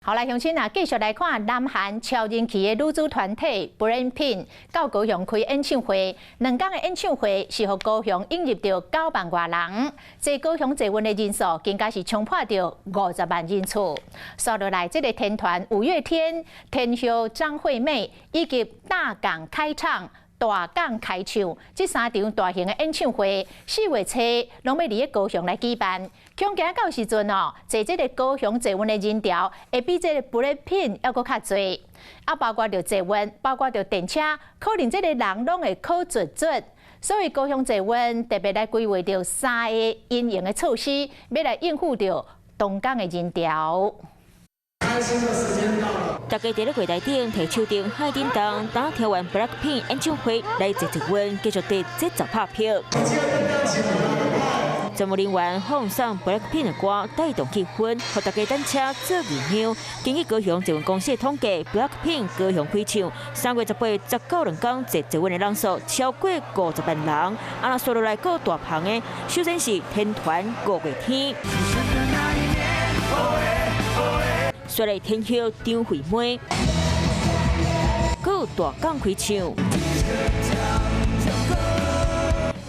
好来，乡亲啊，继续来看南韩超人气的女子团体 BLACKPINK 到高雄开演唱会。2天的演唱会是互高雄引入到9万多人，这高雄坐稳的人数更加是冲破到50万人次。说落来，这个天团五月天、天后张惠妹以及大港开唱。 大港开唱，这3场大型的演唱会，4月初拢要伫个高雄来举办。恐惊到时阵哦，坐这个高雄坐稳的人潮，会比这个BLACKPINK还佫较侪。啊，包括着坐稳，包括着电车，可能这个人拢会靠足。所以高雄坐稳特别来规划着3个因应的措施，要来应付着东港的人潮。 开心的时间到了。大家伫咧柜台顶摕手灯、海叮当，等听完 BLACKPINK 演唱会来坐一稳，继续伫这10拍票。节目人员放送 BLACKPINK 的歌，带动气氛，互大家等车做热闹。根据高雄捷运公司的统计 ，BLACKPINK 高雄开唱3月18、19、2天坐稳的人数超过50万人。啊，那说落来个大棚的，首先是天团5月天。 再来天后张惠妹，还有大港开唱。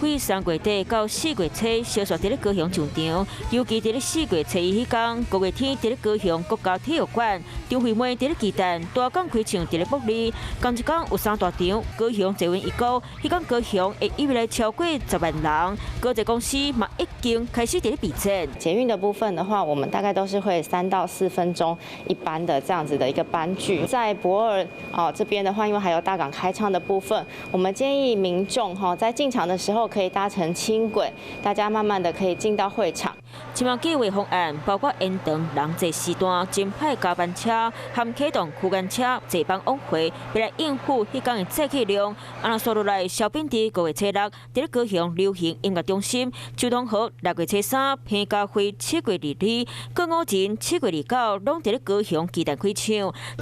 为3月底到4月初，小雪伫咧高雄上场，尤其伫咧4月初迄天，5月天伫咧高雄国家体育馆，张惠妹伫咧鸡蛋，大港开唱伫咧玻璃。同一天有3大场，高雄坐稳1股，迄天高雄会预来超过10万人。各家公司嘛已经开始伫咧比赛。捷运的部分的话，我们大概都是会3到4分钟一班的这样子的一个班距。在博尔这边的话，因为还有大港开唱的部分，我们建议民众在进场的时候。 可以搭乘轻轨，大家慢慢的可以进到会场。今麦计划方案包括延长人济时段、增派加班车、含启动区间车坐班往回，要来应付迄天的载客量。啊，那说落来，小编伫5月初6，伫咧高雄流行音乐中心；周东河6月初3，彭佳慧7月22，郭五仁7月29，拢伫咧高雄鸡蛋开唱。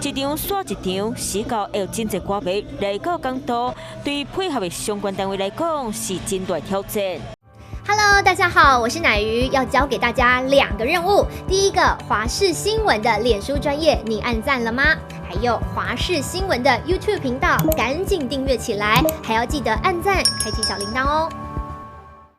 一场刷一场，时到会有真侪歌迷来到港都，对于配合的相关单位来讲是真大挑战。 Hello， 大家好，我是乃瑜，要教给大家2个任务。第一个，华视新闻的脸书专页，你按赞了吗？还有华视新闻的 YouTube 频道，赶紧订阅起来，还要记得按赞，开启小铃铛哦。